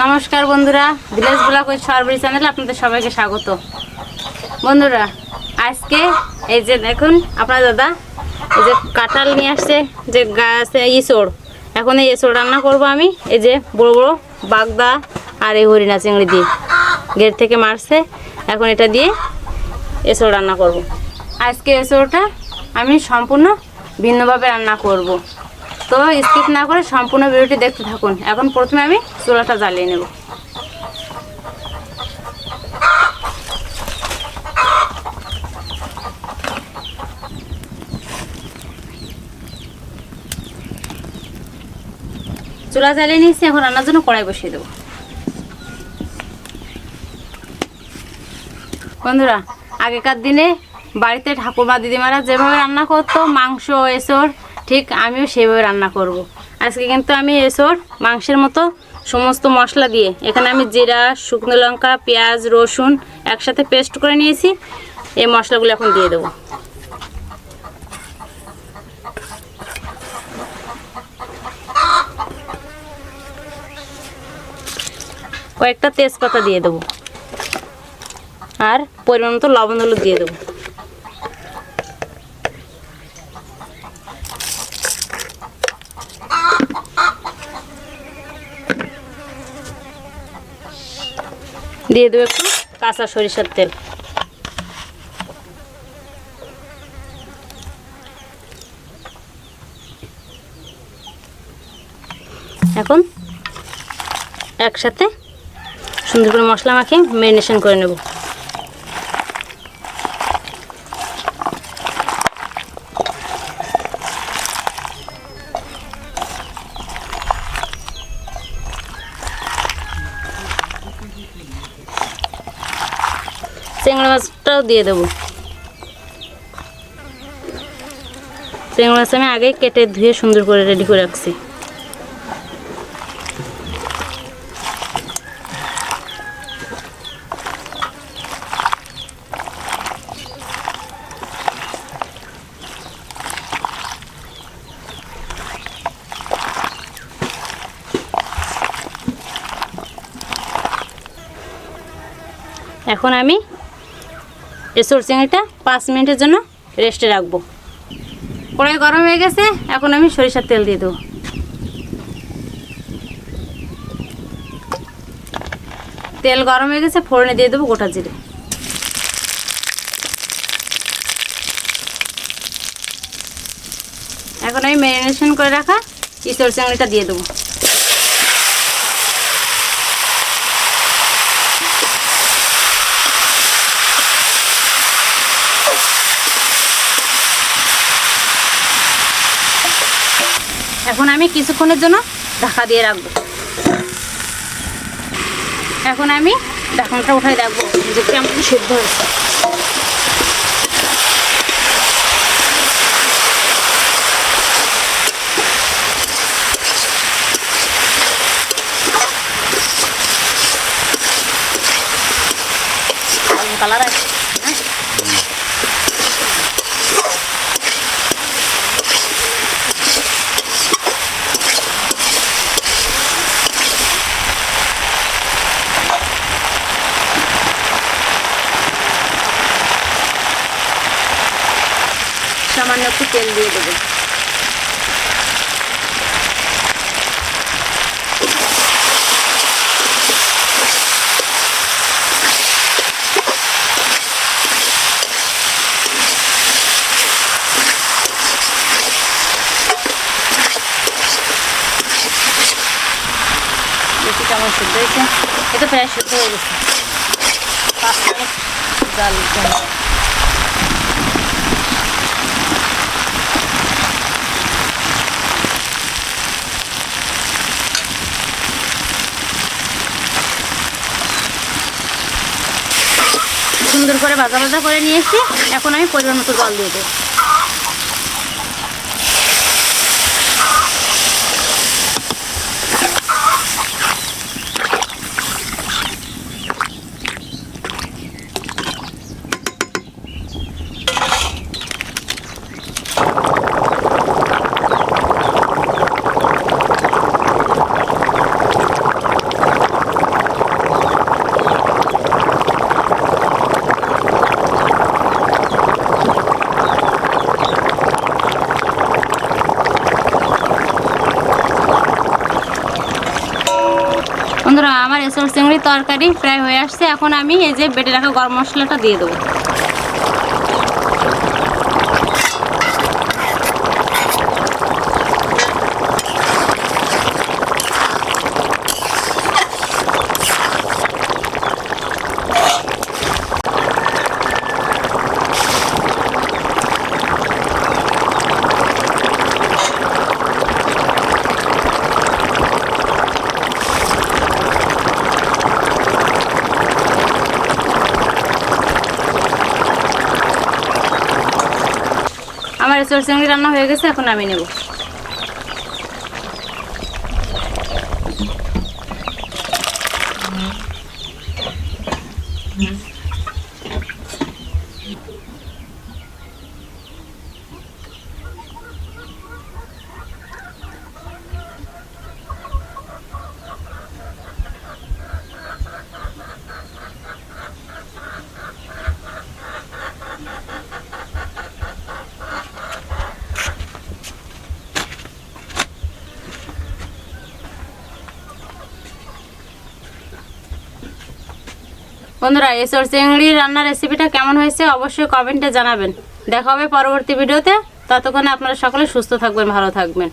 নমস্কার বন্ধুরা, village blog with Sarbari চ্যানেলে আপনাদের সবাইকে স্বাগত। বন্ধুরা, আজকে এই যে দেখুন আপনার দাদা এই যে কাঁঠাল নিয়ে আসছে, যে গাছে ইঁচড়। এখন এই ইঁচড় রান্না করব আমি। এই যে বড় বড় বাগদা আর এই হরিণা চিংড়ি দিয়ে গেট থেকে মারছে, এখন এটা দিয়ে ইঁচড় রান্না করব। আজকে ইঁচড়টা আমি সম্পূর্ণ ভিন্নভাবে রান্না করব, তো স্কিপ না করে সম্পূর্ণ ভিডিওটি দেখতে থাকুন। এখন প্রথমে আমি চুলাটা জ্বালিয়ে নেব। চুলা জ্বালিয়ে নিয়েছি, এখন রান্নার জন্য কড়াই বসিয়ে দেবো। বন্ধুরা, আগেকার দিনে বাড়িতে ঠাকুরমা দিদিমারা যেভাবে রান্না করতো মাংস এঁচড়, ঠিক আমিও সেভাবে রান্না করব। আজকে কিন্তু আমি এঁচড় মাংসের মতো সমস্ত মশলা দিয়ে, এখানে আমি জিরা, শুকনো লঙ্কা, পেঁয়াজ, রসুন একসাথে পেস্ট করে নিয়েছি। এই মশলাগুলো এখন দিয়ে দেবো। কয়েকটা তেজপাতা দিয়ে দেবো আর পরিমাণ মতো লবণ হলুদ দিয়ে দেবো। দিয়ে দেবো একটু কাঁচা সরিষার তেল। এখন একসাথে সুন্দর করে মশলা মাখিয়ে ম্যারিনেশন করে নেব। চিংড়ি মাছটাও দিয়ে দেবো। চিংড়ি মাছ আমি আগেই কেটে ধুয়ে সুন্দর করে রেডি করে রাখছি। এখন আমি এঁচড় চিংড়িটা 5 মিনিটের জন্য রেস্টে রাখবো। কড়াই গরম হয়ে গেছে, এখন আমি সরিষার তেল দিয়ে দেবো। তেল গরম হয়ে গেছে, ফোড়নে দিয়ে দেবো গোটা জিরে। এখন আমি ম্যারিনেশন করে রাখা এঁচড় চিংড়িটা দিয়ে দেবো। এখন আমি কিছুক্ষণের জন্য ঢাকা দিয়ে রাখবো। এখন আমি ঢাকনাটা উঠাই রাখবো যে কেমন সিদ্ধ হয়েছে। কালার আছে, সামান্য একটু তেল দিয়ে দেবো। দেখি কেমন সিদ্ধ হয়েছে। এটা প্রায় সিদ্ধ হয়ে গেছে। 5 মিনিট জাল দিতে হবে। সুন্দর করে ভাজা ভাজা করে নিয়েছি, এখন আমি পরিমাণ মতো জল দিয়ে দেবো। বন্ধুরা আমার এঁচড় চিংড়ি তরকারি প্রায় হয়ে আসছে। এখন আমি এই যে বেটে রাখা গরম মশলাটা দিয়ে দেবো। আমার এঁচড় চিংড়ি রান্না হয়ে গেছে, এখন আমি নেব। বন্ধুরা এঁচড় চিংড়ি রান্নার রেসিপিটা কেমন হয়েছে অবশ্যই কমেন্টে জানাবেন। দেখা হবে পরবর্তী ভিডিওতে। ততক্ষণে আপনারা সকলে সুস্থ থাকবেন, ভালো থাকবেন।